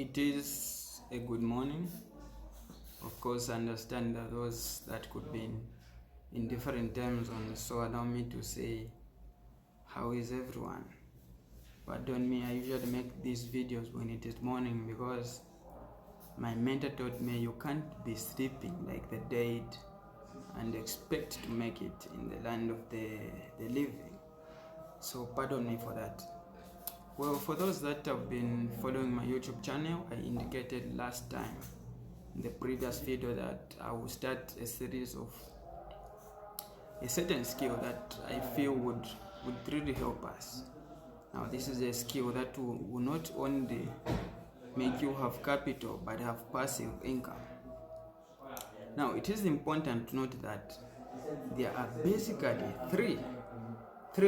It is a good morning. Of course, I understand that those that could be in different time zones, so allow me to say, how is everyone? Pardon me, I usually make these videos when it is morning because my mentor taught me you can't be sleeping like the dead and expect to make it in the land of the living. So pardon me for that. Well, for those that have been following my YouTube channel, I indicated last time in the previous video that I will start a series of a certain skill that I feel would really help us. Now, this is a skill that will not only make you have capital but have passive income. Now, it is important to note that there are basically three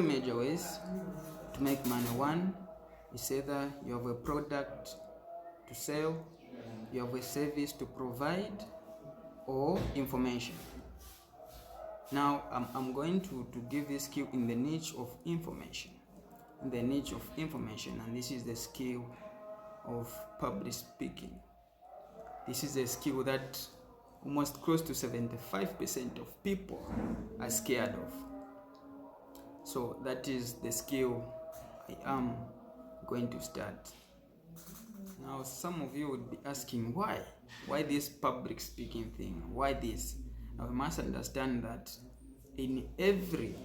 major ways to make money. One is either you have a product to sell, you have a service to provide, or information. Now I'm going to give this skill in the niche of information. And this is the skill of public speaking. This is a skill that almost close to 75% of people are scared of. So that is the skill I am going to start. Now some of you would be asking, why this public speaking thing? Why this? Now we must understand that in every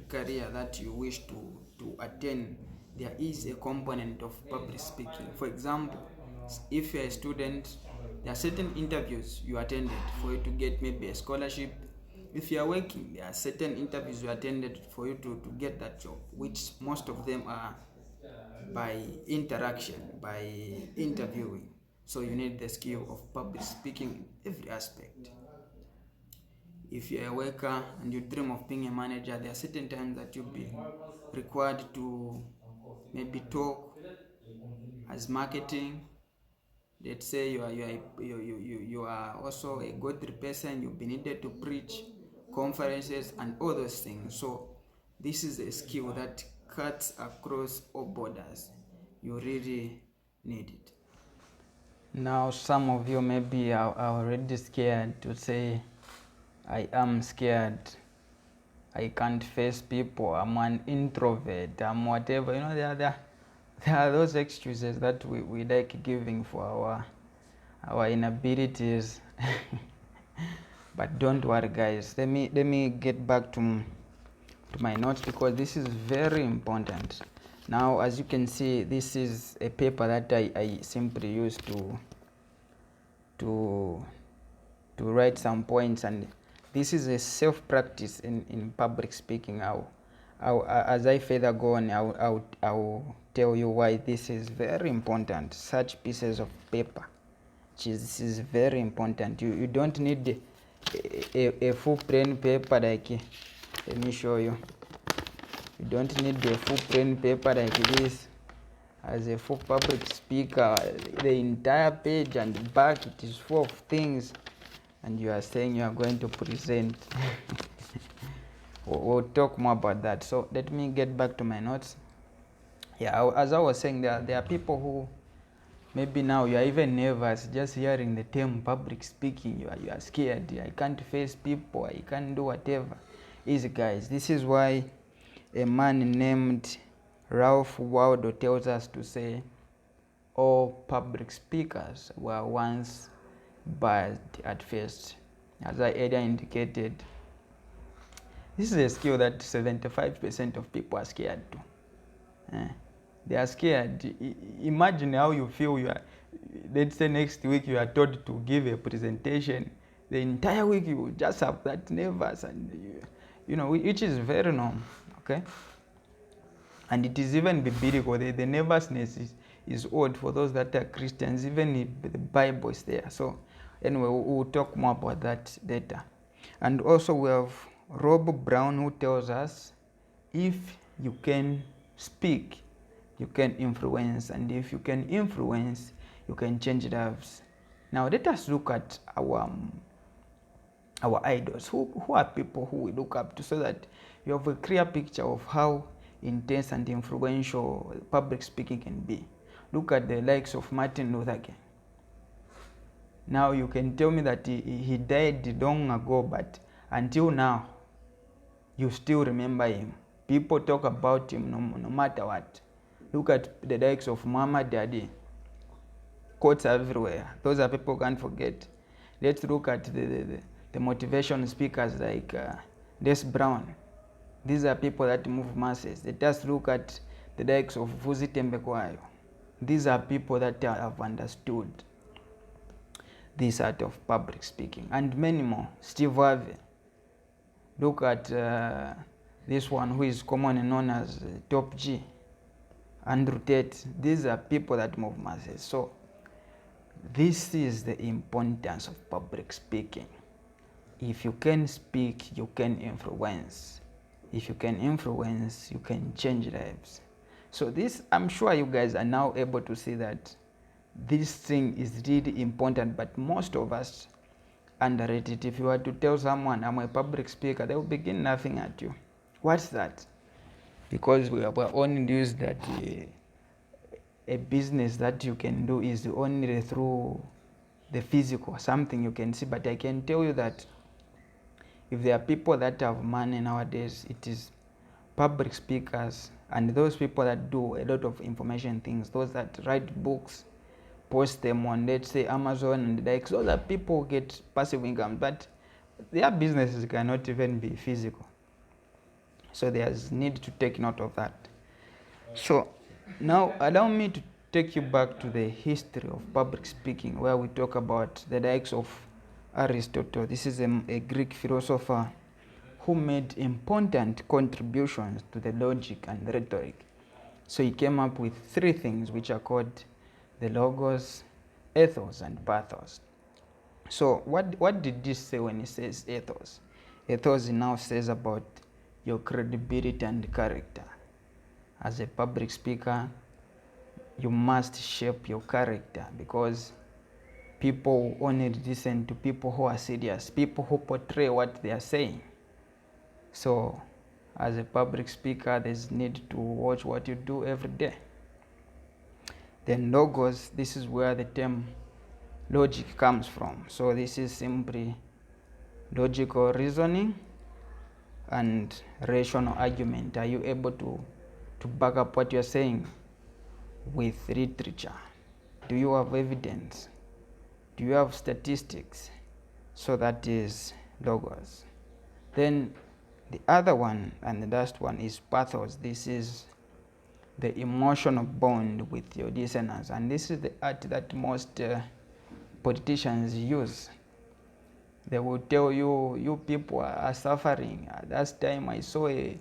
career that you wish to attain, there is a component of public speaking. For example, if you're a student, there are certain interviews you attended for you to get maybe a scholarship. If you are working, there are certain interviews you attended for you to get that job, which most of them are by interaction, by interviewing. So you need the skill of public speaking in every aspect. If you're a worker and you dream of being a manager, there are certain times that you'll be required to maybe talk as marketing. Let's say you are also a godly person, you'll be needed to preach conferences and all those things. So this is a skill that cuts across all borders. You really need it. Now some of you maybe are already scared to say, I am scared, I can't face people, I'm an introvert, I'm whatever. You know, there are those excuses that we like giving for our inabilities. But don't worry, guys. Let me get back to my notes, because this is very important. Now, as you can see, this is a paper that I simply use to write some points, and this is a self-practice in public speaking. As I further go on, I'll tell you why this is very important. Such pieces of paper, this is very important. You don't need a full plain paper like, let me show you. You don't need a full plain paper like this. As a full public speaker, the entire page and back, it is full of things, and you are saying you are going to present. We'll talk more about that. So let me get back to my notes. Yeah, as I was saying, there are people who maybe now you are even nervous just hearing the term public speaking. You are scared. I can't face people, I can't do whatever. Easy, guys. This is why a man named Ralph Waldo tells us to say, all public speakers were once bad at first. As I earlier indicated, this is a skill that 75% of people are scared to. They are scared. Imagine how you feel. Let's say next week you are told to give a presentation. The entire week you just have that nervous, and you know, which is very normal. Okay. And it is even biblical. The nervousness is odd for those that are Christians. Even the Bible is there. So anyway, we'll talk more about that later. And also we have Rob Brown, who tells us, if you can speak, you can influence, and if you can influence, you can change lives. Now let us look at our idols. Who are people who we look up to, so that you have a clear picture of how intense and influential public speaking can be. Look at the likes of Martin Luther King. Now you can tell me that he died long ago, but until now, you still remember him. People talk about him no matter what. Look at the likes of Muhammad Ali. Quotes everywhere. Those are people can't forget. Let's look at the motivation speakers like Les Brown. These are people that move masses. Let us look at the likes of Vuzi Tembekwayo. These are people that have understood this art of public speaking, and many more. Steve Harvey. Look at this one who is commonly known as Top G. Andrew Tate. These are people that move masses. So this is the importance of public speaking. If you can speak, you can influence. If you can influence, you can change lives. So this, I'm sure you guys are now able to see that this thing is really important, but most of us underrate it. If you were to tell someone, I'm a public speaker, they will begin laughing at you. What's that? Because we are only used that a business that you can do is only through the physical, something you can see. But I can tell you that if there are people that have money nowadays, it is public speakers and those people that do a lot of information things, those that write books, post them on, let's say, Amazon and the likes. So that people get passive income, but their businesses cannot even be physical. So there's need to take note of that. So now allow me to take you back to the history of public speaking, where we talk about the likes of Aristotle. This is a Greek philosopher who made important contributions to the logic and rhetoric. So he came up with three things which are called the logos, ethos, and pathos. So what did this say when he says ethos? Ethos now says about your credibility and character. As a public speaker, you must shape your character, because people only listen to people who are serious, people who portray what they are saying. So as a public speaker, there's need to watch what you do every day. Then logos, this is where the term logic comes from. So this is simply logical reasoning and rational argument. Are you able to back up what you're saying with literature? Do you have evidence? Do you have statistics? So that is logos. Then the other one and the last one is pathos. This is the emotional bond with your listeners, and this is the art that most politicians use. They will tell you, you people are suffering. Last time I saw a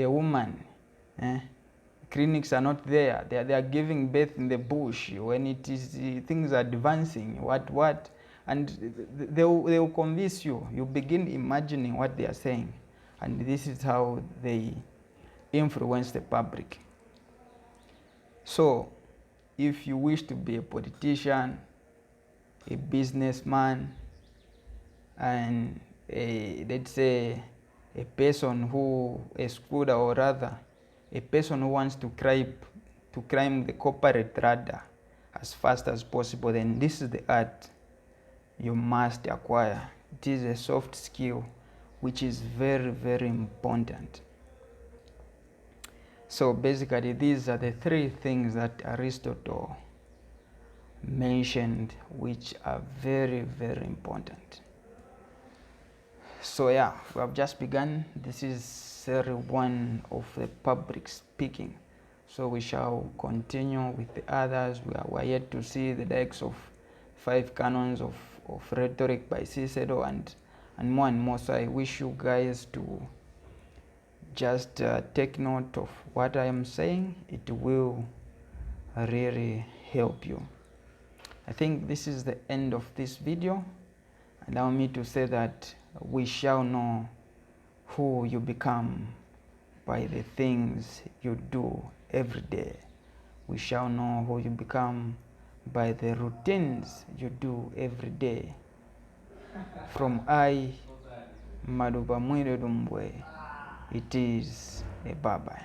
woman. Clinics are not there. They are giving birth in the bush. When it is things are advancing, what, and they will convince you. You begin imagining what they are saying, and this is how they influence the public. So, if you wish to be a politician, a businessman, and let's say a person who, a schooler, or rather a person who wants to climb the corporate ladder as fast as possible, then this is the art you must acquire. It is a soft skill which is very, very important. So basically, these are the three things that Aristotle mentioned, which are very, very important. So yeah, we have just begun. This is series 1 of the public speaking. So we shall continue with the others. We are yet to see the likes of 5 canons of rhetoric by Cicero and more. So I wish you guys to just take note of what I am saying. It will really help you. I think this is the end of this video. Allow me to say that we shall know who you become by the things you do every day. We shall know who you become by the routines you do every day. From I, Maduba Mwire Dumbwe, it is a bye-bye.